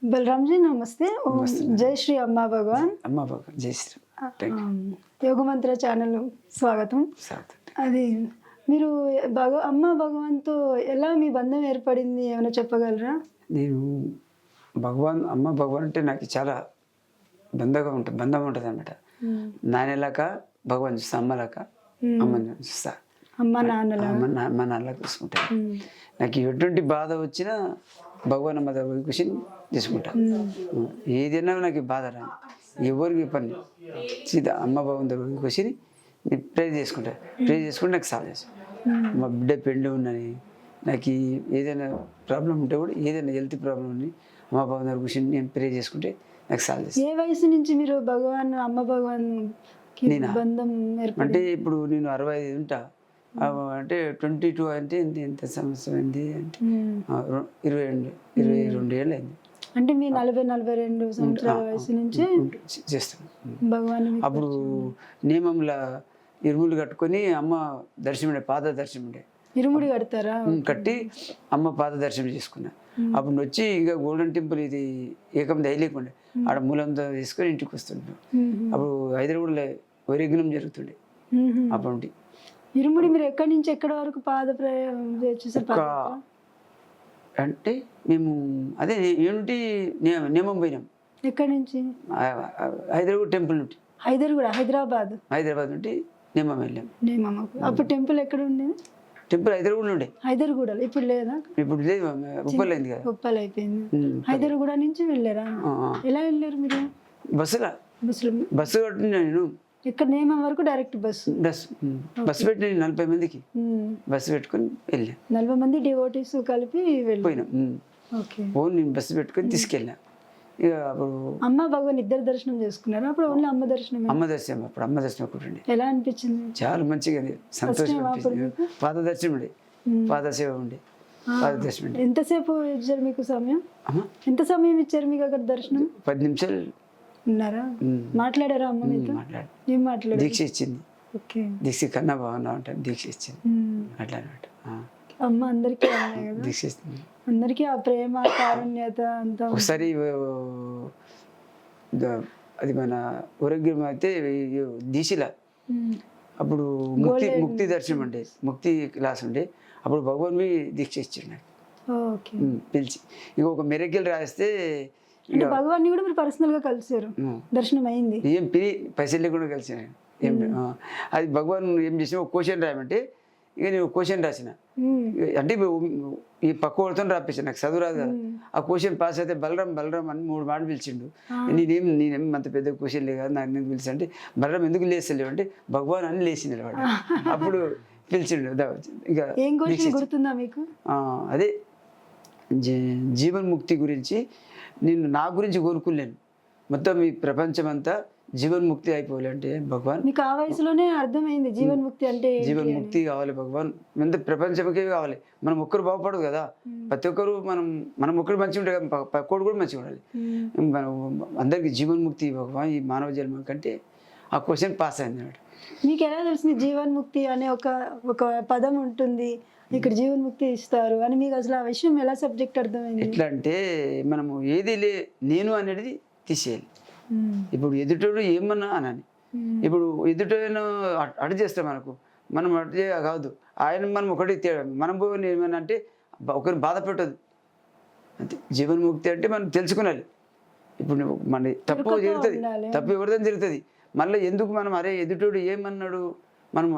बलराम जी नमस्ते। ओम नमस्ते जय श्री अम्मा भगवान। అమ్మ బాబా జై శ్రీరామ్ యోగమంత్ర ఛానల్ స్వాగతం. సార్ అది మీరు అమ్మ భగవాన్తో ఎలా మీ బంధం ఏర్పడింది ఏమైనా చెప్పగలరా? నేను అమ్మ భగవాన్ అంటే నాకు చాలా బంధం ఉంటుంది అనమాట. నాన్నలాక భగవాన్ చూస్తా, అమ్మలాక అమ్మని చూస్తా, అమ్మ నాన్నలా అమ్మ నాన్నలాగా చూసుకుంటాను. నాకు ఎటువంటి బాధ వచ్చినా భగవాన్ అమ్మ దగ్గర కూర్చొని తీసుకుంటా. ఏదైనా నాకు బాధ రాని ఎవరికి పని సీదా అమ్మ భగవాన్ దగ్గర కూర్చొని నేను ప్రే చేసుకుంటా. నాకు సాల్వ్ చేస్తాను. మా బిడ్డ పెండి ఉన్నది, నాకు ఏదైనా ప్రాబ్లం ఉంటే కూడా, ఏదైనా హెల్త్ ప్రాబ్లం ఉంది, అమ్మ భగవాన్ దగ్గర కూర్చొని నేను ప్రే చేసుకుంటే నాకు సాల్వ్ చేస్తాను. ఏ వయసు నుంచి మీరు అమ్మ భగవాన్ బంధం అంటే ఇప్పుడు నేను 65 ఉంటా, అంటే 22 అంటే ఎంత సంవత్సరం అయింది అంటే 22 ఏళ్ళు అయింది. అంటే మీ 40-42 సంవత్సరాల వయసు నుంచి చేస్తాను. భగవాన్ అప్పుడు నియమంలో ఇరుములు కట్టుకొని అమ్మ దర్శనం పాద దర్శనం ఉండే, ఇరుముడి కడతారా? కట్టి అమ్మ పాద దర్శనం చేసుకున్నా. అప్పుడు వచ్చి ఇక గోల్డెన్ టెంపుల్ ఇది ఏకం దయలేకుండే, ఆడ మూలంతో తీసుకొని ఇంటికి వస్తుండే. అప్పుడు హైదరాబాద్లో వైరగ్నం జరుగుతుండే. అప్పుడు ఇరుముడి మీరు ఎక్కడి నుంచి ఎక్కడి వరకు అంటే మేము అదే ఏంటి నియమం పోయినాం. ఎక్కడి నుంచి? హైదరాబాద్ టెంపుల్ నుండి. హైదరాబాద్ నుండి నియమం వెళ్ళాం. అప్పుడు టెంపుల్ ఎక్కడ ఉండేది? టెంపుల్ హైదరాబాద్ నుండి. హైదరాబాద్ ఇప్పుడు లేదా? ఇప్పుడు లేదు, ఉప్పల్ అయింది కదా. ఉప్పల్ అయిపోయింది. హైదరాబాద్ నుంచి వెళ్ళారా? ఎలా వెళ్ళారు మీరు? బస్సు కట్టిన నేను. ఇక్కడ నేమం వరకు డైరెక్ట్ బస్సు పెట్టి 40 మందికి బస్సు పెట్టుకుని వెళ్ళా. 40 మంది డివోటీస్ కలిపి పోయినాం. నేను బస్సు పెట్టుకుని తీసుకెళ్ళా. ఇక అప్పుడు అమ్మ భగవాన్ ఇద్దరు దర్శనం చేసుకున్నారు. అప్పుడు ఓన్లీ అమ్మ దర్శనం. అప్పుడు అమ్మ దర్శనం ఒకటి. ఎలా అనిపించింది? చాలా మంచిగా సంతోషం. పాద దర్శనం ఉండే, పాదసేవ ఉండే, పాద దర్శనం. ఎంతసేపు ఇచ్చారు మీకు సమయం? ఎంత సమయం ఇచ్చారు మీకు అక్కడ దర్శనం? 10 నిమిషాలు ఉన్నారా? మాట్లాడారా అమ్మ మీతో? ఏం మాట్లాడారు? దీక్ష ఇచ్చింది. దీక్ష కన్నా బాగున్నా ఉంటాను, దీక్ష ఇచ్చింది. అట్లా అనమాట. అమ్మ అందరికీ దీక్ష ఇస్తుంది, అందరికీ ఆ ప్రేమ కారుణ్యత అంతా. ఒకసారి అది మన ఊరగ్యం అయితే దీక్షల అప్పుడు ముక్తి దర్శనం ఉండే, ముక్తి క్లాస్ ఉండే. అప్పుడు భగవాన్ దీక్ష ఇచ్చాడు నాకు, పిలిచి. ఇక ఒక మెరగిల్ రాస్తే భగవాన్ కూడా మీరు పర్సనల్ గా కలిసారు, దర్శనం అయింది. ఏం పైసలు లేకుండా కలిసిన. అది భగవాన్ ఏం చేసిన, ఒక క్వశ్చన్ రాయమంటే ఇక నేను క్వశ్చన్ రాసిన. అంటే ఈ పక్క వాళ్ళతో రాపించాను, నాకు చదువు రాదు కదా. ఆ క్వశ్చన్ పాస్ అయితే బలరాం అని 3 మాటలు పిలిచిండు. నేనేం అంత పెద్ద క్వశ్చన్ లేదు కదా, నాకు ఎందుకు పిలిచి అంటే, బలరాం ఎందుకు లేస్తలేవు అంటే, భగవాన్ అని లేచి నిలబడి అప్పుడు పిలిచిండు. ఇక గుర్తుందా మీకు? అదే జీవన్ముక్తి గురించి నేను నా గురించి కోరుకోలేను, మొత్తం ఈ ప్రపంచం అంతా జీవన్ముక్తి అయిపోవాలి అంటే భగవాన్. మీకు ఆ వయసులోనే అర్థమైంది జీవన్ముక్తి అంటే. జీవన్ముక్తి కావాలి భగవాన్, ఎంత ప్రపంచంకే కావాలి. మనం ఒక్కరు బాగుపడదు కదా, ప్రతి ఒక్కరు మనం ఒక్కరు మంచిగా ఉంటే పక్కోడు కూడా మంచిగా ఉండాలి. మనం అందరికి జీవన్ముక్తి భగవాన్ ఈ మానవ జన్మ కంటే ఆ క్వశ్చన్ పాస్ అయింది అన్నమాట. మీకు ఎలా తెలిసింది జీవన్ముక్తి అనే ఒక పదం ఉంటుంది, ఇక్కడ జీవన్ముక్తి ఇస్తారు అని? మీకు అసలు ఆ విషయం ఎలా సబ్జెక్ట్ అర్థమైంది? ఎట్లా అంటే మనము ఏది నేను అనేది తీసేయాలి. ఇప్పుడు ఎదుటోడు ఏమన్నా అనని, ఇప్పుడు ఎదుటోను అటు చేస్తాం మనకు, మనం అటు కాదు. ఆయన మనం ఒకటి మనం పోయి ఏమన్నా అంటే ఒకరిని బాధ పెట్టదు అంతే. జీవన్ముక్తి అంటే మనం తెలుసుకునాలి. ఇప్పుడు మన తప్పు జరుగుతుంది, తప్పు ఎవరిదని జరుగుతుంది, మళ్ళీ ఎందుకు మనం అరే ఎదుటోడు ఏమన్నాడు, మనం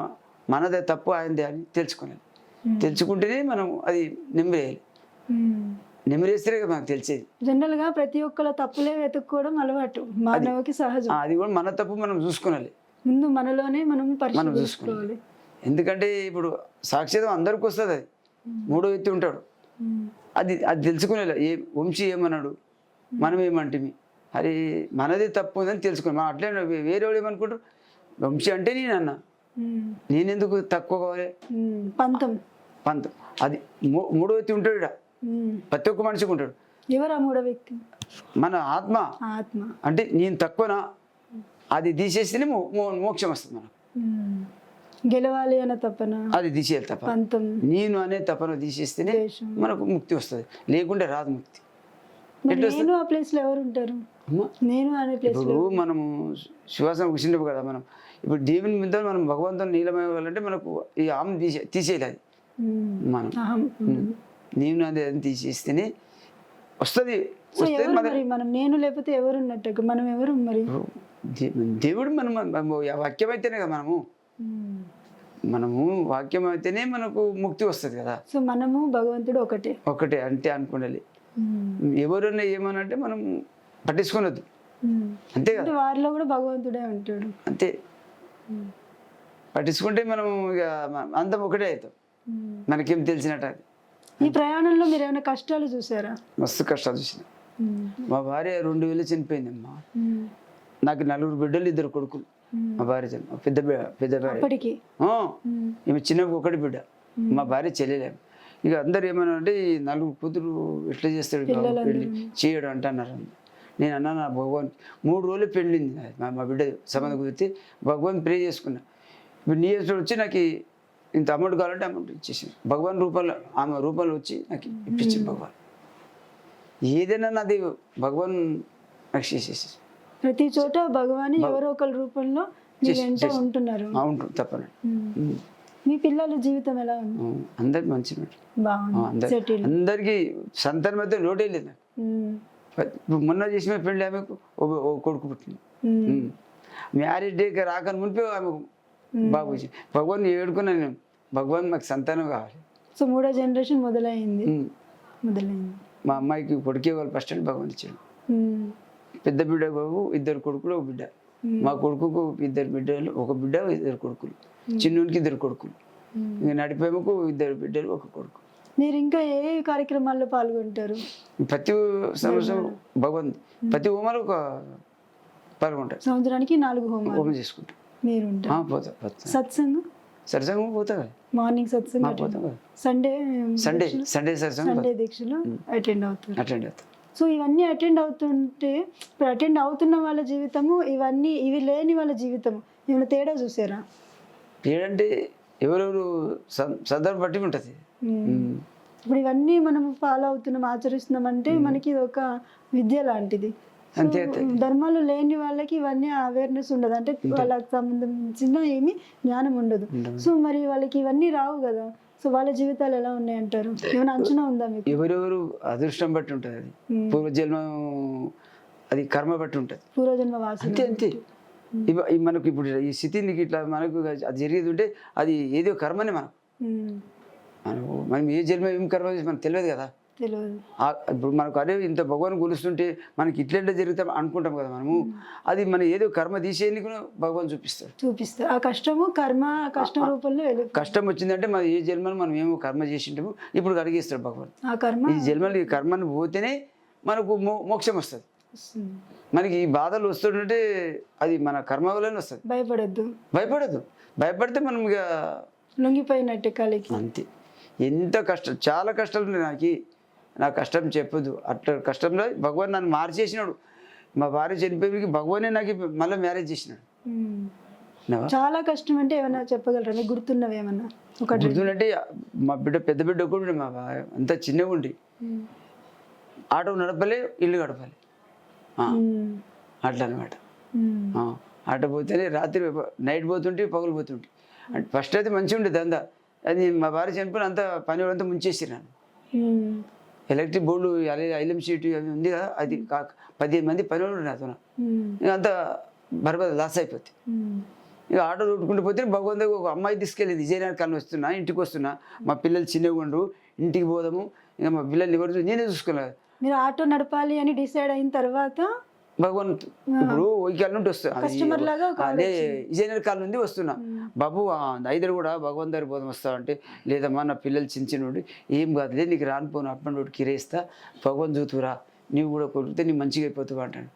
మనదే తప్పు ఆయనదే అని తెలుసుకునాలి. తెలుసుకుంటేనే మనం అది నెమ్మరేయాలి. నెమ్మరేస్తేనే మనకు తెలిసేది. జనరల్ గా ప్రతి ఒక్కళ్ళ తప్పులే వెతుక్కోవడం అలవాటు, మానవకి సహజం. అది కూడా మన తప్పు మనం చూసుకోవాలి ముందు, మనలోనే మనం చూసుకోవాలి. ఎందుకంటే ఇప్పుడు సాక్షితం అందరికి వస్తుంది, అది 3వ వ్యక్తి ఉంటాడు. అది తెలుసుకునేలా వంశీ ఏమన్నాడు, మనం ఏమంటిమి, అది మనదే తప్పు ఉందని తెలుసుకుని మనం అట్లే. వేరే వాడు ఏమనుకుంటారు, వంశీ అంటే నేను అన్నా, నేనెందుకు తక్కువ కావాలి, పంతం. అది 3వ వ్యక్తి ఉంటాడు ఇక్కడ, ప్రతి ఒక్క మనిషికి ఉంటాడు. ఎవరు ఆ 3వ వ్యక్తి? మన ఆత్మ. అంటే నేను తక్కువనా, అది తీసేస్తేనే మోక్షం వస్తుంది మనకు. గెలవాలి అనే తపన అది తీసేయాలి, తప్ప నేను అనే తపన తీసేస్తేనే మనకు ముక్తి వస్తుంది, లేకుంటే రాదు ముక్తి. మరి నేను ఆ ప్లేస్ లో ఎవరు ఉంటారు? అమ్మా నేను అనే ప్లేస్ ఇప్పుడు మనము శ్వాస కూర్చుంటాం కదా మనం, ఇప్పుడు దేవుని మీద మనం భగవంతుని నీలమయ్యాలంటే మనకు ఈ ఆమె తీసేయాలి అది మనం నేను అనేది తీసేస్తేనే వస్తుంది. సో ఎవరు మరి మనం నేను లేకపోతే ఎవరు ఉన్నట్టు మనం ఎవరు మరి? దేవుడు మనం వాక్యం అయితేనే కదా మనము వాక్యం అయితేనే మనకు ముక్తి వస్తుంది కదా. సో మనము భగవంతుడు ఒకటే అంటే అనుకోండి. ఎవరన్నా ఏమనంటే మనం పట్టించుకోవద్దు అంతే కదా. వారిలో కూడా భగవంతుడే ఉంటాడు అంతే. పట్టించుకుంటే మనం ఇక అంతం ఒకటే అవుతాం, మనకేం తెలిసినట్టు. అది ఈ ప్రయాణంలో మీరు ఏమైనా కష్టాలు చూసారా? మస్తు కష్టాలు చూసిన. మా భార్య 2000 చనిపోయిందమ్మా. నాకు 4 బిడ్డలు, 2 కొడుకులు. మా భార్య పెద్ద భార్య, ఈమె చిన్న ఒకటి బిడ్డ. మా భార్య చెల్లెలేము. ఇక అందరు ఏమన్నా అంటే ఈ 4 కూతురు ఎట్లా చేస్తాడు పెళ్ళి చేయడం అంటున్నారు. నేను అన్నా నా భగవాన్ 3 రోజులు పెళ్ళింది మా బిడ్డ సంబంధం కుదిరితే భగవాన్ ప్రే చేసుకున్నా. ఇప్పుడు నీ వచ్చి నాకు ఇంత అమౌంట్ కావాలంటే అమౌంట్ ఇచ్చేసింది భగవాన్ రూపంలో. ఆమె రూపంలో వచ్చి నాకు ఇప్పించింది భగవాన్. ఏదైనా నాది భగవాన్ నాకు చేసేసి ప్రతి చోట భగవాన్ ఎవరో ఒకరి రూపంలో ఉంటున్నారు. అవును తప్పనండి. మీ పిల్లల జీవితం ఎలా ఉంది? అందరికి మంచిగా బాగుంది. అందరికి సంతానం అయితే లోటే లేదు నాకు. మొన్న చేసిన పెళ్ళి ఆమెకు ఓ కొడుకు పుట్టింది. మ్యారేజ్ డేకి రాకని మునిపే ఆమెకు బాబు వచ్చింది. భగవాన్ ఏడుకున్నా నేను, భగవాన్ మాకు సంతానం కావాలి. సో 3వ జనరేషన్ మొదలైంది. మా అమ్మాయికి కొడుకే వాళ్ళు ఫస్ట్ అండ్ భగవాన్ ఇచ్చాడు. పెద్ద బిడ్డ బాబు 2 కొడుకులు, 1 బిడ్డ. మా కొడుకుకు 2 బిడ్డలు, 1 బిడ్డ, 2 కొడుకులు. చిన్నోనికి 2 కొడుకులు. ఇంకా నడిపేమకు 2 బిడ్డలు, 1 కొడుకు. మీరు ఇంకా ఏ కార్యక్రమాల్లో పాల్గొంటారు? ప్రతి సంవత్సరం భగవాన్ ప్రతి హోమాలు పాల్గొంటారు. సంవత్సరానికి 4 హోమం చేసుకుంటాం. మీరు పోతా. సత్సంగం పోతా కదా. మార్నింగ్ సత్సంగం పోతాం కదా. సండే సత్సంగం దీక్షలు అటెండ్ అవుతారు. అవుతాం. సో ఇవన్నీ అటెండ్ అవుతుంటే ఇప్పుడు అటెండ్ అవుతున్న వాళ్ళ జీవితము ఇవి లేని వాళ్ళ జీవితము ఏమైనా తేడా చూసారా? తేడంటే ఎవరెవరు సందర్భం బట్టి ఉంటుంది. ఇప్పుడు ఇవన్నీ మనం ఫాలో అవుతున్నాం, ఆచరిస్తున్నాం అంటే మనకి ఇది ఒక విద్య లాంటిది. అంతే. ధర్మాలు లేని వాళ్ళకి ఇవన్నీ అవేర్నెస్ ఉండదు, అంటే వాళ్ళకి సంబంధించిన ఏమి జ్ఞానం ఉండదు. సో మరి వాళ్ళకి ఇవన్నీ రావు కదా. సో వాళ్ళ జీవితాలు ఎలా ఉన్నాయంటారు? ఏమైనా అంచనా ఉందా మీకు? ఎవరెవరు అదృష్టం బట్టి ఉంటుంది. అది పూర్వజన్మ, అది కర్మ బట్టి ఉంటుంది. పూర్వజన్మ వాసన. అంతే. మనకు ఇప్పుడు ఈ స్థితికి ఇట్లా మనకు అది జరిగేది ఉంటే అది ఏదో కర్మనే మనకు. మనం ఏ జన్మ ఏం కర్మ మనకు తెలియదు కదా. ఇప్పుడు మనకు అదే ఇంత భగవాన్ కొలుస్తుంటే మనకి ఇట్లా జరుగుతాం అనుకుంటాం కదా మనము. అది మన ఏదో కర్మ తీసేందుకు భగవాన్ చూపిస్తారు. ఆ కష్టము కష్టం రూపంలో కష్టం వచ్చిందంటే మన ఏ జన్మను మనం ఏమో కర్మ చేసింటాము, ఇప్పుడు అడిగేస్తాడు భగవాన్. ఆ కర్మ ఈ జన్మలు ఈ కర్మను పోతేనే మనకు మోక్షం వస్తుంది. మనకి ఈ బాధలు వస్తుంటే అది మన కర్మ వల్లనే వస్తుంది. భయపడితే మనం ఇక లొంగిపోయినట్టే కాలికి. అంతే. ఎంత కష్టం, చాలా కష్టాలు ఉన్నాయి. నా కష్టం చెప్పదు. అట్లా కష్టంలో భగవాన్ నన్ను మార్చేసినాడు. మా భార్య చనిపోయి భగవానే నాకు మళ్ళీ మ్యారేజ్ చేసినాడు. చాలా కష్టం అంటే ఏమన్నా చెప్పగలరా? మీకు గుర్తున్నవి ఏమన్నా? గుర్తుందంటే మా పెద్ద బిడ్డ కూడా మా అంత చిన్నగా ఉండి ఆటో నడపలే, ఇల్లు గడపాలి, అట్లా అనమాట. ఆటో పోతేనే రాత్రి నైట్ పోతుంటే పగులు పోతుంటే. అంటే ఫస్ట్ అయితే మంచిగా ఉండేది అంతా. అది మా భార్య చనిపోయిన అంతా పని అంతా ముంచేసినాను. ఎలక్ట్రిక్ బోర్డు ఐలం షీట్ అవి ఉంది కదా, అది 15 మంది పని వాళ్ళు నాతో. ఇక అంతా బరబర్ లాస్ అయిపోతుంది. ఇక ఆటో రూటుకుంటూ పోతే భగవంతు దగ్గర ఒక అమ్మాయి తీసుకెళ్ళింది. విజయనగరం కాలం వస్తున్నా, ఇంటికి వస్తున్నా, మా పిల్లలు చిన్నగా ఉండు, ఇంటికి పోదాము, ఇంకా మా పిల్లల్ని ఎవరు నేనే చూసుకోలేదు. మీరు ఆటో నడపాలి అని డిసైడ్ అయిన తర్వాత భగవంతు ఇప్పుడు వైకాల నుండి వస్తున్నా, అదే విజయనగర్ కాలం నుండి వస్తున్నా. బాబు 5 కూడా భగవంతు దగ్గర పోదాం వస్తావు అంటే, లేదమ్మా నా పిల్లలు చిన్న ఏం కాదులే, నీకు రానిపోను అప్పటి నుండి కిరేస్తా, భగవంతు చూతురా, నీవు కూడా కొడితే నీ మంచిగా అయిపోతావు అంటాను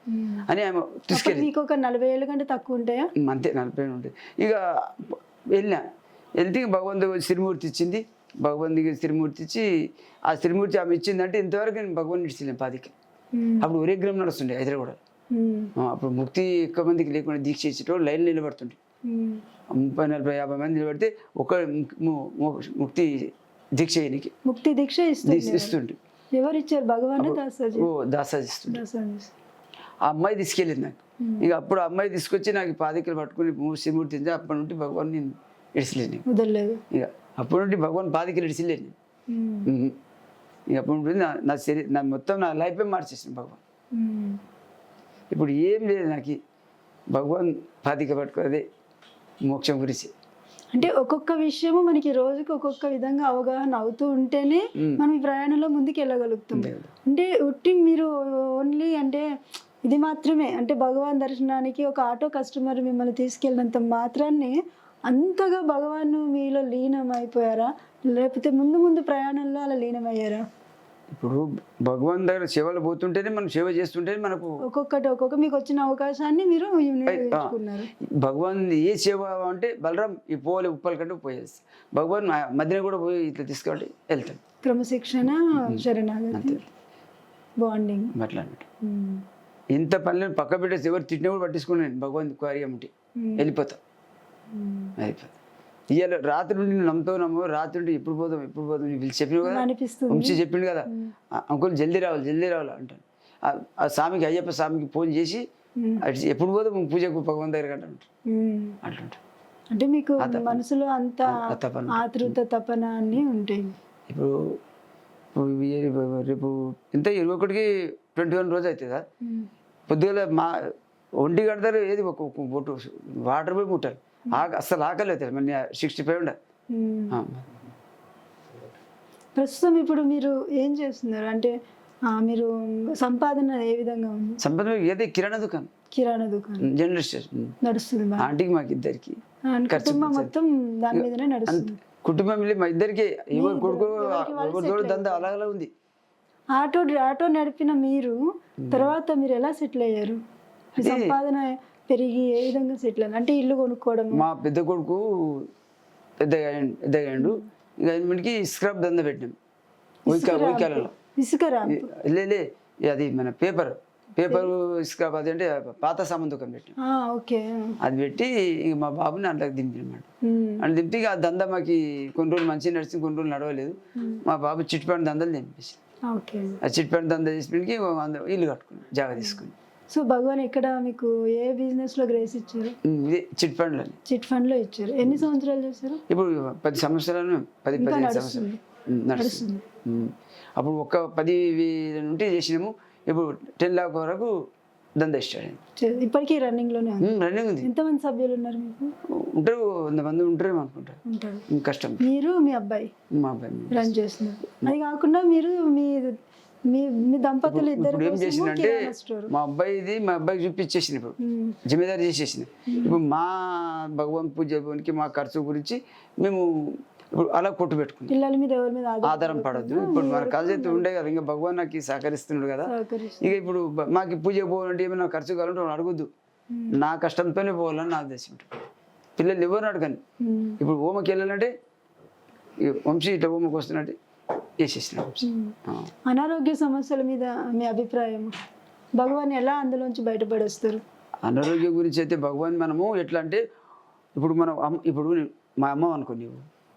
అని ఆమె తీసుకెళ్ళి. ఒక 40 ఏళ్ళ కంటే తక్కువ ఉంటాయా? అంతే, 40 ఉంటుంది. ఇక వెళ్తే భగవంతు శ్రీమూర్తి ఇచ్చింది. భగవంతుకి శ్రీమూర్తి ఇచ్చి, ఆ శ్రీమూర్తి ఆమె ఇచ్చిందంటే ఇంతవరకు నేను భగవాన్ ఇచ్చిలేను 10కి. అప్పుడు ఒరే గ్రామం నడుస్తుండే హైదరాబాద్. అప్పుడు ముక్తి ఎక్కువ మందికి లేకుండా దీక్ష ఇచ్చేటప్పుడు లైన్ నిలబడుతుండే. 30, 40, 50 మంది నిలబడితే ఒక ముక్తి దీక్ష ముక్తి దీక్ష ఇస్తుండే. ఎవరు ఇచ్చారు, భగవాన్ దాసాజీ? ఓ దాసాజీ ఇస్తుండే. దాసాజీ. ఆ అమ్మాయి తీసుకెళ్ళింది నాకు. ఇక అప్పుడు ఆ అమ్మాయి తీసుకొచ్చి నాకు పాదికలు పట్టుకుని మూర్తి తింటే అప్పటి నుండి భగవాన్ నేను ఇడిచలేను. వదలలేదు. ఇక అప్పటి నుండి భగవాన్ పాదికలు ఇడిచలేను. ఇక అప్పటి నుండి నా శరీరం నా మొత్తం నా లైఫే మార్చేసింది భగవాన్. ఇప్పుడు ఏం లేదు నాకు, భగవాన్ పాదిక పట్టుకోదే మోక్షం గురించి. అంటే ఒక్కొక్క విషయము మనకి రోజుకి ఒక్కొక్క విధంగా అవగాహన అవుతూ ఉంటేనే మనం ఈ ప్రయాణంలో ముందుకు వెళ్ళగలుగుతాం. అంటే ఉట్టి మీరు ఓన్లీ అంటే ఇది మాత్రమే అంటే భగవాన్ దర్శనానికి ఒక ఆటో కస్టమర్ మిమ్మల్ని తీసుకెళ్ళినంత మాత్రాన్ని అంతగా భగవాన్ మీలో లీనం అయిపోయారా, లేకపోతే ముందు ముందు ప్రయాణంలో అలా లీనమయ్యారా? ఇప్పుడు భగవాన్ దగ్గర సేవలు పోతుంటేనే మనం సేవ చేస్తుంటేనే మనకు ఒక్కొక్క మీకు వచ్చిన అవకాశాన్ని మీరు వినియోగించుకున్నారు. భగవాన్ ఏ సేవ అంటే బలరాం ఈ పోలే ఉప్పల కంటే పోయేసి భగవాన్ మధ్యన కూడా పోయి ఇట్లా తీసుకెళ్ళి వెళ్తాను. క్రమశిక్షణ, శరణాగతి, బాండింగ్ అట్లా అన్నట్టు. ఇంత పనులను పక్క పెట్టేసి ఎవరు తిట్టినా కూడా పట్టించుకున్నాను. భగవాన్ కార్యం ఉంటే వెళ్ళిపోతా అయిపోతా. ఇవాళ రాత్రి నుండి నేను నమ్ముతావు రాత్రి నుండి ఎప్పుడు పోదాం నువ్వు పిలిచి చెప్పినావు కదా, వంశీ చెప్పిండు కదా, అంకుల్ జల్దీ రావాలి అంటాను. ఆ స్వామికి అయ్యప్ప స్వామికి ఫోన్ చేసి ఎప్పుడు పోదాం పూజకు భగవాన్ దగ్గర అంటాను. అట్లా అంటే మీకు మనసులో అంత ఆతృత తపన అన్నీ ఉంటాయి. ఇప్పుడు రేపు ఇంత 21కి 21 రోజు అవుతుందా, పొద్దుగల మా ఒంటి గడతారు ఏది ఒక వాటర్ పోయి ముట్టాలి. అసలు ఆకలి అవుతుంది. మన 65 ఉండాలి. ప్రస్తుతం ఇప్పుడు మీరు ఏం చేస్తున్నారు అంటే మీరు సంపాదన ఏ విధంగా ఉంది? సంపాదన ఏది కిరాణా దుకాణం జనరల్ స్టోర్ నడుస్తుంది. ఆంటీకి మాకు ఇద్దరికి కుటుంబం మొత్తం దాని మీదనే నడుస్తుంది. కుటుంబం మా ఇద్దరికి ఎవరు కొడుకు ఎవరి దందా అలా ఉంది. ఆటో నడిపిన మీరు తర్వాత మీరు ఎలా సెటిల్ అయ్యారు? సంపాదన పెరిగి ఏ విధంగా సెటిల్ అయ్యారు? అంటే ఇల్లు కొనుక్కోవడం. మా పెద్ద కొడుకు పెద్దగాడు. ఇక ఆయనకి స్క్రబ్ దందా పెట్టినాం. ఇసుక లే అది మన పేపర్ స్క్రబ్ అది అంటే పాత సామాన్ దుకాణం పెట్టినాం. ఓకే. అది పెట్టి ఇక మా బాబుని అందులోకి దింపినమాట. అని దింపి ఆ దందా మాకు కొన్ని రోజులు మంచిగా నడిచింది, కొన్ని రోజులు నడవలేదు. మా బాబు చిట్పాటి దందాలు దింపేసి ఆ చిట్పాటి దందా చేసినకి ఇల్లు కట్టుకుని జాగా తీసుకుని. సో భగవాన్ ఎక్కడ మీకు ఏ బిజినెస్ లో గ్రేస్ ఇచ్చారు? చిట్ ఫండ్ లో ఇచ్చారు. ఎన్ని సంవత్సరాలు చేశారు? ఇప్పుడు 10 సంవత్సరాలు 15 సంవత్సరాలు నడుస్తుంది. అప్పుడు ఒక 10,000 నుండి చేసినాము. ఇప్పుడు 10 లాఖ వరకు దందా స్టార్ట్. ఇప్పటికీ రన్నింగ్ లోనే ఉంది. ఎంతమంది సభ్యులు ఉన్నారు మీకు? ఉంటారు, 100 మంది ఉంటారు అనుకుంటారు. కష్టం. మీరు మీ అబ్బాయి మా అబ్బాయి రన్ చేస్తున్నారు. అది కాకుండా మీరు మీ దంపతులు ఇద్దరు ఏం చేసిందంటే మా అబ్బాయికి చూపించేసిన ఇప్పుడు జిమ్మేదారి చేసేసిన. ఇప్పుడు మా భగవాన్ పూజకి మా ఖర్చు గురించి మేము ఇప్పుడు అలా కొట్టు పెట్టుకున్నాం. పిల్లల మీద ఎవరి మీద ఆధారం పడద్దు. ఇప్పుడు మన కలిసి ఉండే కదా, ఇంకా భగవాన్ నాకు సహకరిస్తున్నాడు కదా. ఇక ఇప్పుడు మాకు పూజ పోవాలంటే ఏమైనా ఖర్చు కావాలంటే అడగొద్దు, నా కష్టంతోనే పోవాలని నా ఉద్దేశం. పిల్లలు ఎవరిని అడగండి. ఇప్పుడు హోమకి వెళ్ళాలంటే వంశీ ఇట్లా హోమకి వస్తున్నట్టు వేసేసిన. అనారోగ్య సమస్యల మీద మీ అభిప్రాయం? భగవాన్ ఎలా అందులోంచి బయటపడేస్తారు? అనారోగ్యం గురించి అయితే భగవాన్ మనము ఎట్లా అంటే ఇప్పుడు ఇప్పుడు మా అమ్మ అనుకో,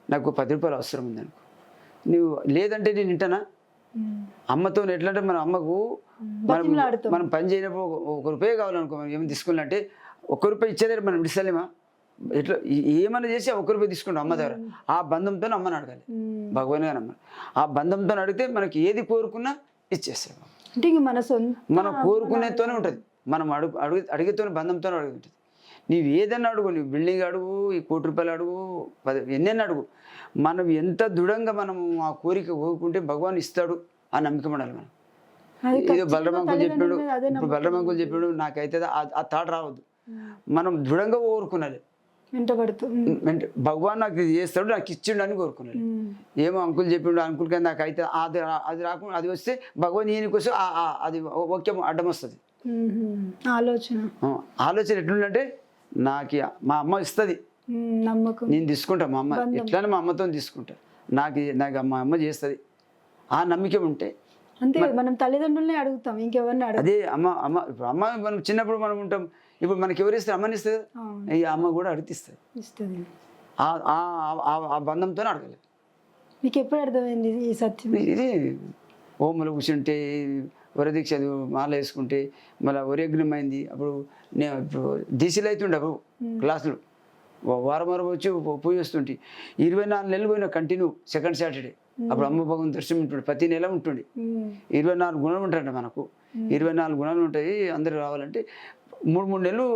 నాకు 10 రూపాయలు అవసరం ఉంది అనుకో, నువ్వు లేదంటే నేను వింటానా? అమ్మతో ఎట్లా అంటే మన అమ్మకు మనం పని చేయనప్పుడు 1 రూపాయి కావాలనుకో, మనం ఏమైనా తీసుకోవాలంటే 1 రూపాయి ఇచ్చేదాన్ని మనం విడిస్తలేమా? ఎట్లా ఏమైనా చేసి 1 రూపాయి తీసుకుంటాం అమ్మ దగ్గర. ఆ బంధంతో అమ్మని అడగాలి, భగవాన్ గారు అమ్మ. ఆ బంధంతో అడిగితే మనకి ఏది కోరుకున్నా ఇచ్చేస్తాం. మనం కోరుకునేతోనే ఉంటుంది, మనం అడిగేతోనే బంధంతోనే అడుగుతుంది. నీవు ఏదన్నా అడుగు, నువ్వు బిల్డింగ్ అడుగు, ఈ 1 కోటి రూపాయలు అడుగు, 10 ఎన్నెన్న అడుగు. మనం ఎంత దృఢంగా మనము ఆ కోరిక కోరుకుంటే భగవాన్ ఇస్తాడు ఆ నమ్మకం ఉండాలి. మనం ఏదో బలరామంకులు చెప్పాడు, ఇప్పుడు బలరామంకులు చెప్పాడు నాకైతే ఆ థాట్ రావద్దు. మనం దృఢంగా కోరుకున్నాలి. భగవాన్ నాకు ఇది చేస్తాడు, నాకు ఇచ్చిండు అని కోరుకున్నాడు. ఏమో అంకుల్ చెప్పిండు, అంకుల్ కానీ నాకు అయితే అది రాకుండా అది వస్తే భగవాన్ ఈయన కోసం అది ఓకే అడ్డం వస్తుంది. ఆలోచన ఎట్లుందంటే నాకు మా అమ్మ ఇస్తుంది, నేను తీసుకుంటా. మా అమ్మ ఎట్లా మా అమ్మతో తీసుకుంటా, నాకు మా అమ్మ చేస్తుంది. ఆ నమ్మకం ఉంటే అంతే. మనం తల్లిదండ్రులనే అడుగుతాం, ఇంకెవరిని అడుగు. అదే ఇప్పుడు అమ్మ మనం చిన్నప్పుడు మనం ఉంటాం. ఇప్పుడు మనకి ఎవరు ఇస్తారు? అమ్మని ఇస్తుంది. ఈ అమ్మ కూడా అడిగిస్తుంది. ఆ బంధంతోనే అడగాలి. మీకు ఎప్పుడు అర్థమైంది ఈ సత్యం? ఇది హోమంలో కూర్చుంటే వరదీక్ష మాల వేసుకుంటే మళ్ళీ వరేగ్నం అయింది. అప్పుడు నేను ఇప్పుడు దీక్షలు అవుతుండే అప్పుడు క్లాసులు వారం వచ్చి పోయి వస్తుంటే 24 నెలలు పోయినా కంటిన్యూ సెకండ్ సాటర్డే. అప్పుడు అమ్మ భగవంతుని దర్శనం ఉంటుండే, ప్రతి నెల ఉంటుండే. 24 గుణాలు ఉంటాయంట మనకు, 24 గుణాలు ఉంటాయి. అందరూ రావాలంటే 3 నెలలు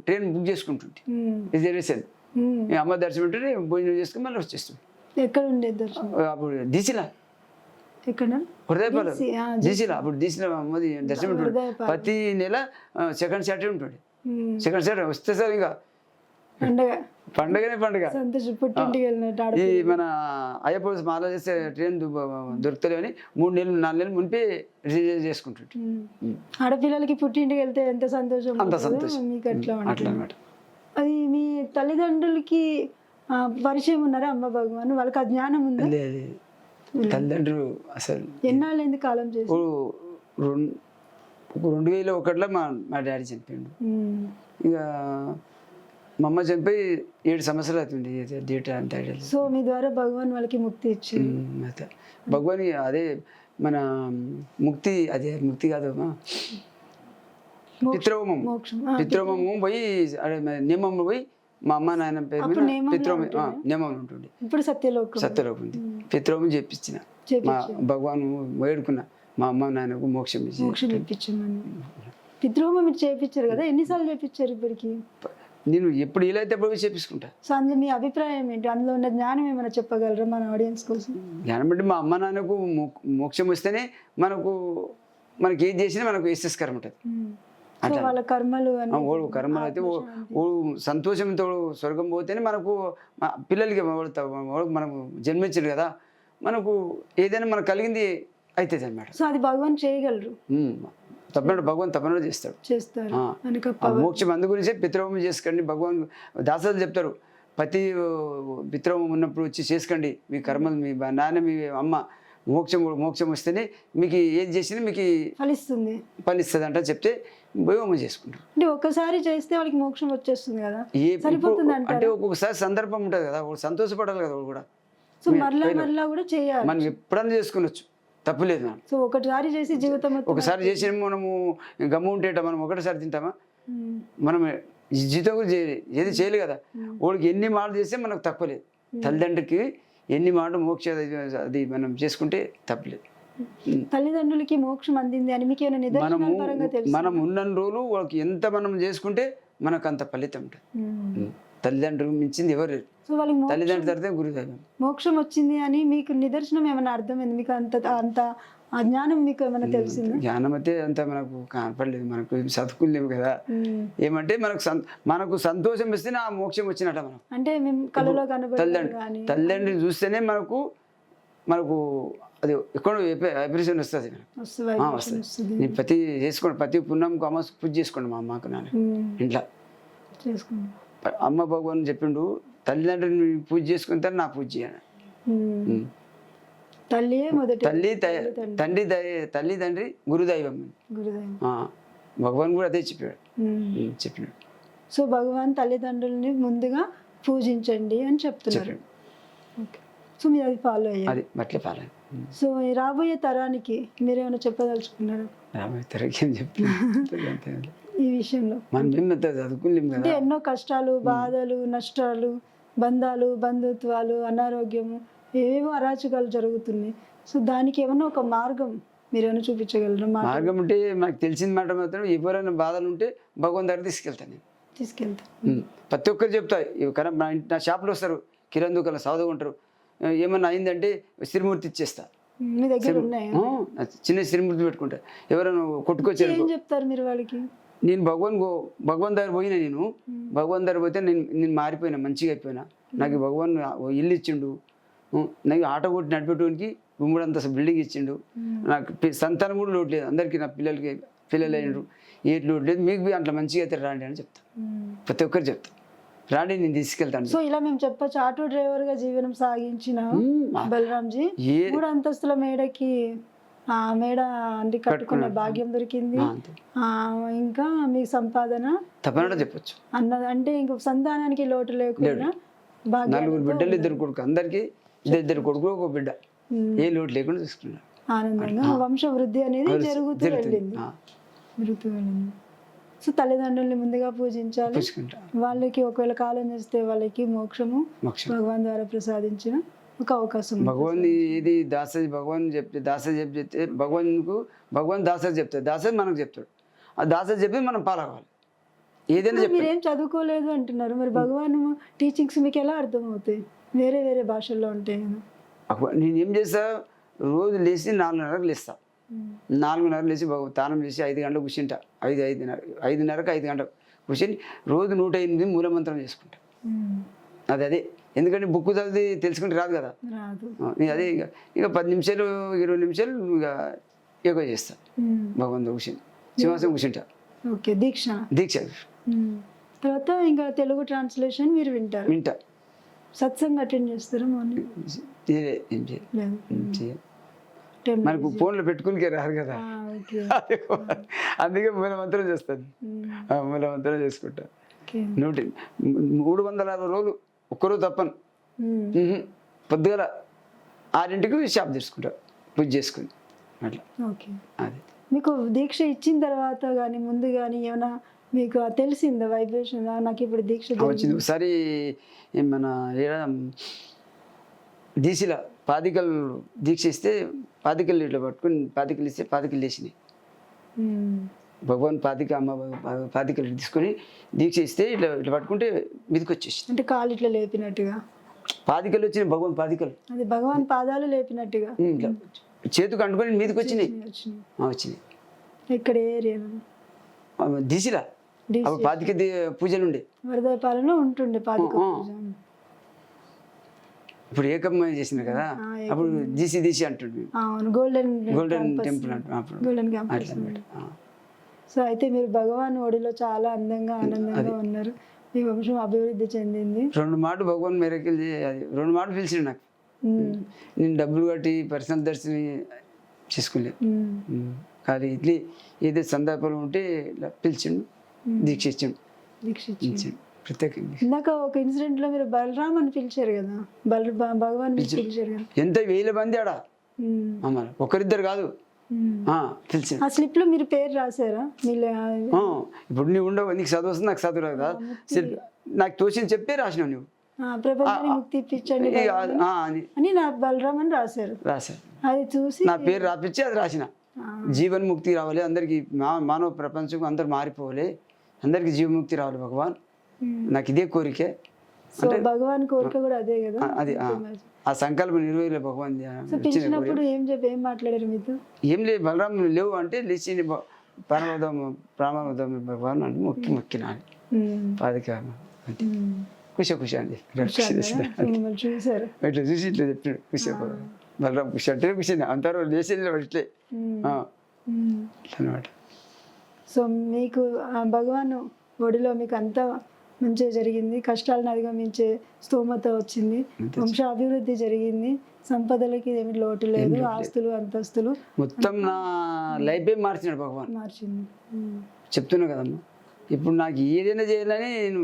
ట్రైన్ బుక్ చేసుకుంటుంటే రిజర్వేషన్. అమ్మ దర్శనం ఉంటే భోజనం చేసుకుని మళ్ళీ వచ్చేస్తుంది. ఎక్కడ ఉండేది దర్శనం? అప్పుడు దీక్షలా ఎక్కడ? హృదయపాలెం దీక్షలా. అప్పుడు దీక్షల అమ్మది దర్శనం ఉంటుండే ప్రతి నెల సెకండ్ సాటర్డే ఉంటుండే. సెకండ్ సాటర్డే వస్తే సార్ ఇంకా పండగనే పండుగ. పుట్టింటికి వెళ్ళినట్టు ఈ మన అయ్యప్ప మాల చేస్తే ట్రైన్ దొరుకుతలేవు అని 3 నెలలు 4 నెలలు మునిపే రిజర్వ్ చేసుకుంటుంటే. ఆడపిల్లలకి పుట్టింటికి వెళ్తే ఎంత సంతోషం, అంత సంతోషం. మీకు అట్లా అట్లా అన్నమాట. అది మీ తల్లిదండ్రులకి పరిచయం ఉన్నారా అమ్మ భగవాన్? వాళ్ళకి ఆ జ్ఞానం ఉందా? లేదు, తల్లిదండ్రులు అసలు ఎన్నాళ్ళైంది కాలం చేసి? 2001లో మా డాడీ చనిపోయిండు. ఇక మా అమ్మ చనిపోయి 7 సంవత్సరాలు అవుతుంది. డేట్ అంటే సో మీ ద్వారా భగవాన్ వాళ్ళకి ముక్తి ఇచ్చింది. భగవాన్ అదే మన ముక్తి, అదే ముక్తి కాదు పిత్రోమం. పిత్రోమము పోయి నియమం పోయి మా అమ్మ నాయన పేరు మీద పిత్రోమం నియమం ఉంటుంది. ఇప్పుడు సత్యలోకం ఉంది. పిత్రోమం చేపించిన మా భగవాన్ వేడుకున్నా మా అమ్మ నాయనకు మోక్షం ఇప్పించమని. పిత్రోమం మీరు చేపించారు కదా, ఎన్నిసార్లు చేపించారు ఇప్పటికి? నేను ఎప్పుడు వీలైతే అప్పుడు చేపించుకుంటా. సో అందులో మీ అభిప్రాయం ఏంటి? అందులో ఉన్న జ్ఞానం ఏమైనా చెప్పగలరా మన ఆడియన్స్ కోసం? జ్ఞానం అంటే మా అమ్మ నాన్నకు మోక్షం వస్తేనే మనకి ఏది చేసినా మనకు యశస్కరం ఉంటుంది. వాళ్ళ కర్మలు కర్మలు అయితే సంతోషంతో స్వర్గం పోతేనే మనకు పిల్లలకి మనకు జన్మించారు కదా, మనకు ఏదైనా మనకు కలిగింది అవుతుంది అన్నమాట. సో అది భగవాన్ చేయగలరు, తప్పకుండా భగవాన్ తప్పకుండా చేస్తారు. మోక్షం అందు గురించే పితృహోమం చేసుకోండి. భగవాన్ దాసాలు చెప్తారు, ప్రతి పితృహోమం ఉన్నప్పుడు వచ్చి చేసుకోండి. మీ కర్మలు, మీ నాన్న, మీ అమ్మ మోక్షం వస్తేనే మీకు ఏది చేసినా మీకు ఫలిస్తుంది అంట చెప్తే హోమం చేసుకుంటారు. అంటే ఒకసారి చేస్తే వాళ్ళకి మోక్షం వచ్చేస్తుంది కదా, అంటే ఒక్కొక్కసారి సందర్భం ఉంటుంది కదా, సంతోషపడాలి కదా కూడా. సో మరలా కూడా చేయాలి, మనం ఎప్పుడన్నా చేసుకునొచ్చు, తప్పులేదు మనం. సో ఒకసారి చేసి జీవితం ఒకసారి చేసి మనము గమ్ము ఉంటేట మనం ఒకటిసారి తింటామా? మనం జీవితం కూడా ఏది చేయలేదు కదా. వాడికి ఎన్ని మాటలు చేస్తే మనకు తప్పలేదు. తల్లిదండ్రికి ఎన్ని మాటలు మోక్ష అది మనం చేసుకుంటే తప్పలేదు. తల్లిదండ్రులకి మోక్షం అందింది అని మీకు ఏమైనా నిదర్శనాల పరంగా తెలుసా? మనం ఉన్న రోజులు వాళ్ళకి ఎంత మనం చేసుకుంటే మనకు అంత ఫలితం ఉంటుంది. తల్లిదండ్రులు మించింది ఎవరు లేరు. సో వాళ్ళకి తల్లిదండ్రుల తర్వాత గురుదైవం. మోక్షం వచ్చింది అని మీకు నిదర్శనం ఏమైనా అర్థమైంది? మీకు అంత ఆ జ్ఞానం మీకు ఏమైనా తెలిసిందా? జ్ఞానం అయితే అంత మనకు కనపడలేదు, మనకు చదువుకోలేము కదా. ఏమంటే మనకు సంతోషం ఇస్తే ఆ మోక్షం వచ్చినట్ట. మనం అంటే మేము కళలో తల్లిదండ్రులు చూస్తేనే మనకు అది ఎక్కడో వైబ్రేషన్ వస్తుంది. నేను ప్రతి చేసుకోండి, ప్రతి పుణ్యంకు అమ్మ పూజ చేసుకోండి. మా అమ్మకు నాన్న ఇంట్లో చేసుకోండి. అమ్మ భగవాన్ చెప్పిండు, తల్లిదండ్రులు పూజ చేసుకుంటే నా పూజ చేయాలి. తల్లి తండ్రి గురుదైవం. భగవాన్ కూడా అదే చెప్పాడు. సో భగవాన్ తల్లిదండ్రులని ముందుగా పూజించండి అని చెప్తున్నారు. సో మీరు అది ఫాలో అయ్యారు. అట్లే ఫాలో అయ్యారు. సో రాబోయే తరానికి మీరేమైనా చెప్పదలుచుకున్నారా? రాబోయే తరానికి ఏం చెప్తున్నారు ఈ విషయంలో? చదువుకోలేము అంటే ఎన్నో కష్టాలు, బాధలు, నష్టాలు, బంధాలు, బంధుత్వాలు, అనారోగ్యము, ఏవేవో అరాచకాలు జరుగుతున్నాయి. సో దానికి ఏమన్నా ఒక మార్గం మీరేమైనా చూపించగలరా? మార్గం అంటే నాకు తెలిసిన మాట మాత్రం, ఎవరైనా బాధలు ఉంటే భగవాన్ దగ్గర తీసుకెళ్తాను. ప్రతి ఒక్కరు చెప్తా. నా షాప్లో వస్తారు, కిరాణా దుకాణంలో సాధువు ఉంటారు. ఏమన్నా అయిందంటే శ్రీమూర్తి ఇచ్చేస్తా. మీ దగ్గర ఉన్నాయా? చిన్న శ్రీమూర్తి పెట్టుకుంటా. ఎవరైనా కొట్టుకొచ్చారు ఏం చెప్తారు మీరు వాళ్ళకి? నేను భగవాన్ దగ్గర పోయినా. భగవాన్ దగ్గర పోతే నేను మారిపోయినా, మంచిగా అయిపోయినా. నాకు భగవాన్ ఇల్లు ఇచ్చిండు, నాకు ఆటో కొట్టి నడిపేటోనికి గుమ్మడంత బిల్డింగ్ ఇచ్చిండు. నాకు సంతానం కూడా లోటు లేదు. అందరికీ నా పిల్లలు అయినరు, ఏటి లోటు లేదు. మీకు అట్లా మంచిగా అయితే రాండి అని చెప్తా. ప్రతి ఒక్కరు చెప్తా, రాండి నేను తీసుకెళ్తాను. సో ఇలా మేము చెప్పచ్చు, ఆటో డ్రైవర్ గా జీవనం సాగించిన బలరాంజీ 3 అంతస్తుల మేడకి మేడ అంటే కట్టుకునే భాగ్యం దొరికింది. ఇంకా మీ సంపాదన తప్పకుండా చెప్పొచ్చు అన్నది. అంటే ఇంకొక సంతానానికి లోటు లేకుండా 4 బిడ్డలు, 2 కొడుకు, అందరికి 2 కొడుకులు, 1 బిడ్డ, ఏ లోటు లేకుండా చూసుకున్నారు. ఆనందంగా వంశవృద్ధి అనేది జరుగుతూ వెళ్ళింది. జరుగుతూ వెళ్ళింది. సో తల్లిదండ్రుల్ని ముందుగా పూజించాలి. పూసుకుంటా వాళ్ళకి ఒకవేళ కాలం చేస్తే వాళ్ళకి మోక్షము మోక్షం భగవాన్ ద్వారా ప్రసాదించిన ఒక అవకాశం ఉంది. భగవాన్ ఇది దాసరి భగవాన్ చెప్తే దాసరి చెప్తే భగవాన్ దాసరి చెప్తాడు, దాసరి మనకు చెప్తాడు. ఆ దాసరి చెప్పి మనం పాలవాలి. ఏదైనా చెప్తాడు. మీరేం చదువుకోలేదు అంటున్నారు, మరి భగవాన్ టీచింగ్స్ మీకు ఎలా అర్థమవుతాయి? వేరే వేరే భాషల్లో ఉంటాయి కదా. నేను ఏం చేస్తా, రోజు లేచి 4:30కు లేస్తా. 4:30 లేచి తానం చేసి 5 గంటలకు కూర్చుంటా. 5:30కు 5 గంటలకు కూర్చొని రోజు 108 మూలమంత్రం చేసుకుంటా. అదే ఎందుకంటే బుక్ చదివి తెలుసుకుంటే రాదు కదా. రాదు. అదే ఇక 10 నిమిషాలు 20 నిమిషాలు ఇక యోగా చేస్తా. భగవంతుడు కూర్చొని సింహాసనం కూర్చుంటా. ఓకే, దీక్ష. తర్వాత ఇంకా తెలుగు ట్రాన్స్లేషన్ మీరు వింటా. సత్సంగ్ అటెండ్ చేస్తారా మార్నింగ్? ఏం చేయాలి, మనకు ఫోన్లో పెట్టుకునికే రారు కదా. అందుకే మూలమంత్రం చేస్తాను. మూలమంత్రం చేసుకుంటా. 360 రోజులు ఒక్కరోజు తప్పను. పొద్దుగల 6ంటికి షాప్ తీసుకుంటా, పూజ చేసుకుని అట్లా. అది మీకు దీక్ష ఇచ్చిన తర్వాత కానీ ముందు కానీ ఏమైనా మీకు తెలిసిందా వైబ్రేషన్? నాకు ఇప్పుడు దీక్ష వచ్చింది. ఒకసారి మన దీక్షలో పాదికలు దీక్ష ఇస్తే పాదికలు ఇట్లా పట్టుకుని పాదికలు ఇస్తే పాదికలు లేచినాయి. భగవాన్ పాదిక అమ్మ పాదికలు తీసుకొని దీక్ష ఇస్తే ఇట్లా ఇట్లా పట్టుకుంటే మీదకి వచ్చేసి, అంటే కాలు ఇట్లా లేపినట్టుగా పాదికలు వచ్చినాయి. భగవాన్ పాదికలు అది భగవాన్ పాదాలు లేపినట్టుగా ఇట్లా చేతికి అంటుకొని మీదకి వచ్చినాయి. ఇక్కడ ఏరియాలో దీక్షలా పాదిక పూజలు ఉండే వరదపాలలో ఉంటుండే పాదిక పూజ. ఇప్పుడు ఏకమ్మ చేసింది కదా, అప్పుడు దీసి అంటుండే. గోల్డెన్ టెంపుల్ అంటున్నాడు. Golden campus. సో అయితే మీరు భగవాన్ ఒడిలో చాలా అందంగా ఆనందంగా ఉన్నారు. మీ వంశం అభివృద్ధి చెందింది. 2 మాటలు భగవాన్ మేరకి 2 మాటలు పిలిచిండు నాకు. నేను డబ్బులు కట్టి పర్సనల్ దర్శనం చేసుకోలేదు. కానీ ఇట్లీ ఏదో సందర్భాలు ఉంటే పిలిచిండు, దీక్ష ఇచ్చిండు. ప్రత్యేకంగా ఇందాక ఒక ఇన్సిడెంట్ లో మీరు బలరామ్ అని పిలిచారు కదా, భగవాన్ పిలిచారు కదా, ఎంత 1000 మంది ఆడ అమ్మారు, ఒకరిద్దరు కాదు. తెలిసింది. ఆ స్లిప్ లో మీరు పేరు రాశారా? ఇప్పుడు నువ్వు ఉండవు, నీకు చదువు వస్తుంది, నాకు చదువు రాదు కదా. నాకు తోచింది చెప్పే రాసినావు నువ్వు. ప్రపంచాన్ని ముక్తి ఇప్పించండి అని నా బలరామ్ అని రాశారు. అది చూసి నా పేరు రాపించి అది రాసిన. జీవన్ ముక్తి రావాలి అందరికి, మానవ ప్రపంచం అందరు మారిపోవాలి, అందరికి జీవముక్తి రావాలి భగవాన్, నాకు ఇదే కోరికే. అంటే భగవాన్ కోరిక కూడా అదే కదా. అది ఆ సంకల్పం నెరవేరలే భగవాన్. పిలిచినప్పుడు ఏం మాట్లాడారు మీతో? ఏం లేదు, బలరాం లేవు అంటే లేచి ప్రాణవదం భగవాన్ అంటే మొక్కినా పాదిక ఖుషి అండి. చూసారు ఇట్లా చూసి ఇట్లా చెప్పాడు ఖుషి బలరాం ఖుషి అంటే ఖుషి అంటారు లేచి ఇట్లే అనమాట. సో మీకు భగవాన్ ఒడిలో మీకు అంతా మంచిగా జరిగింది, కష్టాలను అధిగమించే స్తోమత వచ్చింది, వంశ అభివృద్ధి జరిగింది, సంపదలకి ఏమి లోటు లేదు, ఆస్తులు అంతస్తులు మొత్తం నా లైఫ్ మార్చినాడు భగవాన్. మార్చింది. చెప్తున్నా కదమ్మా, ఇప్పుడు నాకు ఏదైనా చేయాలని నేను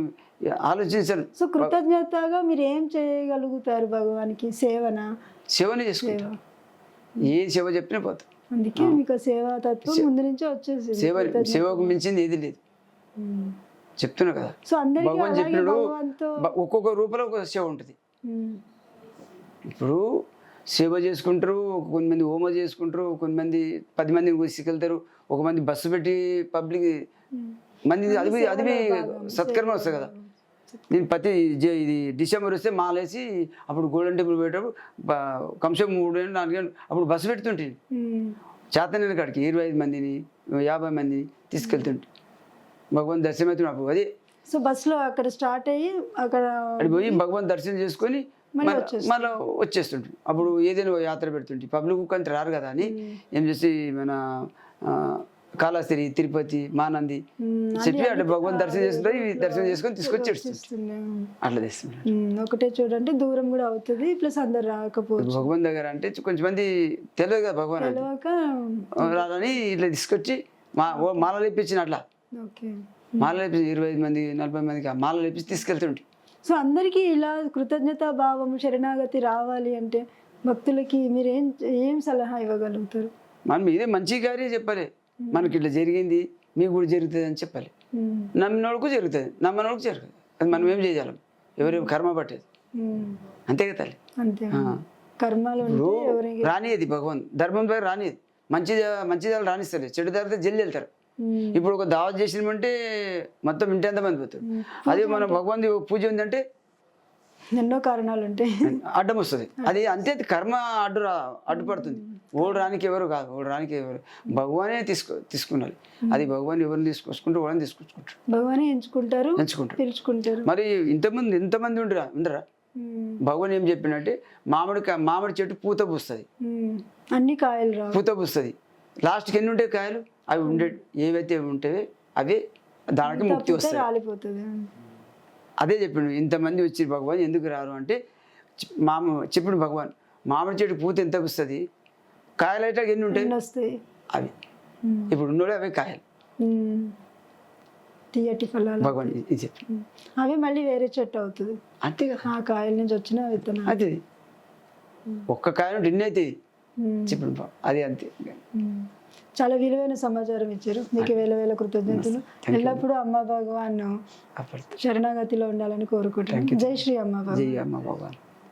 ఆలోచించాను. సో కృతజ్ఞతగా మీరు ఏం చేయగలుగుతారు భగవానికి? సేవనే చేసుకుంటా, ఏ సేవ చెప్పినా పోతా. అందుకే మీకు సేవా తత్వం ముందు నుంచే వచ్చేసి సేవకు మించింది ఏది లేదు చెప్తున్నా కదా. సో భగవాన్ చెప్పినాడు ఒక్కొక్క రూపంలో ఒక సేవ ఉంటుంది. ఇప్పుడు సేవ చేసుకుంటారు, కొంతమంది హోమ చేసుకుంటారు, కొంతమంది 10 మందిని తీసుకెళ్తారు, ఒక మంది బస్సు పెట్టి పబ్లిక్ మంది అది సత్కర్మ వస్తుంది కదా. నేను ఇది డిసెంబర్ వస్తే మాలేసి అప్పుడు గోల్డెన్ టెంపుల్ పోయేటప్పుడు కంసం 3 4 గంటలు అప్పుడు బస్సు పెడుతుంటే చేతనైన కాడికి 25 మందిని 50 మందిని తీసుకెళ్తుంటే భగవాన్ దర్శనం అవుతుంది అప్పుడు. అది సో బస్సులో అక్కడ స్టార్ట్ అయ్యి అక్కడ పోయి భగవాన్ దర్శనం చేసుకొని మళ్ళీ వచ్చేస్తుంటే అప్పుడు ఏదైనా యాత్ర పెడుతుంటే పబ్లిక్ కంటే రారు కదా అని ఏం చేసి మన కాళహస్తి, తిరుపతి, మానంది చెప్పి అట్లా భగవాన్ దర్శనం చేసుకుంటే దర్శనం చేసుకొని తీసుకొచ్చి అట్లా తెస్తున్నాడు. ఒకటే చూడండి, దూరం కూడా అవుతుంది, ప్లస్ అందరు రాకపోవచ్చు భగవాన్ దగ్గర. అంటే కొంచెం మంది తెలియదు కదా భగవాన్ రాదని ఇట్లా తీసుకొచ్చి మాల లేపించిన అట్లా మాల లేపించి 25 మంది 40 మందికి మాల లేపించి తీసుకెళ్తుంటే. సో అందరికీ ఇలా కృతజ్ఞతా భావం శరణాగతి రావాలి అంటే భక్తులకి మీరు ఏం సలహా ఇవ్వగలుగుతారు? మనం ఇదే మంచి గారే చెప్పాలి, మనకి ఇట్లా జరిగింది మీకు కూడా జరుగుతుంది అని చెప్పాలి. నమ్మినోడుకు జరుగుతుంది, నమ్మనోడుకు జరుగుతుంది. అది మనం ఏం చేయగలం, ఎవరేం కర్మ పట్టేది, అంతే కదా తల్లి. అంతే, కర్మలు ఉంటే ఎవరికి రానిది భగవాన్ ధర్మం ద్వారా రానిది, మంచిదాలు రాణిస్తారు, చెడు దారితో జల్లి వెళ్తారు. ఇప్పుడు ఒక దావత్ చేసినామంటే మొత్తం ఇంటి ఎంతమంది పోతారు. అదే మన భగవాన్ పూజ ఉందంటే ఎన్నో కారణాలు ఉంటాయి, అడ్డం వస్తుంది. అది అంతే, అది కర్మ అడ్డుపడుతుంది. ఓడు రానికి ఎవరు కాదు, ఓడు రానికి ఎవరు భగవానే తీసుకున్నారు. అది భగవాన్ ఎవరిని తీసుకొచ్చుకుంటే వాళ్ళని తీసుకొచ్చుకుంటారు, భగవానే ఎంచుకుంటారు, పిలుచుకుంటారు. మరి ఎంతమంది ఉండరా? భగవాన్ ఏం చెప్పినట్టే మామిడి చెట్టు పూత పూస్తుంది, అన్ని కాయలు రావు, పూత పూస్తుంది. లాస్ట్కి ఎన్ని ఉంటాయి కాయలు, అవి ఏవైతే ఉంటాయో అవే దానికి ముక్తి వస్తుంది, రాలిపోతుంది. అదే చెప్పిండు. ఇంతమంది వచ్చి భగవాన్ ఎందుకు రారు అంటే చెప్పిండు భగవాన్, మామిడి చెట్టు పూత ఎంత వస్తుంది, కాయలు అయితే ఎన్ని ఉంటాయి వస్తాయి, అవి ఇప్పుడు ఉన్నోడు అవే కాయలు, తీయటి ఫలాలు భగవాన్ ఇది చెప్పి. అవి మళ్ళీ వేరే చెట్టు అవుతుంది, అంతే కదా, ఆ కాయల నుంచి వచ్చిన విత్తనాలు. అది ఒక్క కాయ నుండి ఎన్ని అవుతాయి చెప్పండి, అది అంతే. చాలా విలువైన సమాచారం ఇచ్చారు, మీకు వేల కృతజ్ఞతలు. ఎల్లప్పుడూ అమ్మ భగవాన్ శరణాగతిలో ఉండాలని కోరుకుంటున్నాను. జై శ్రీ అమ్మ భగవాన్. జై అమ్మ భగవాన్.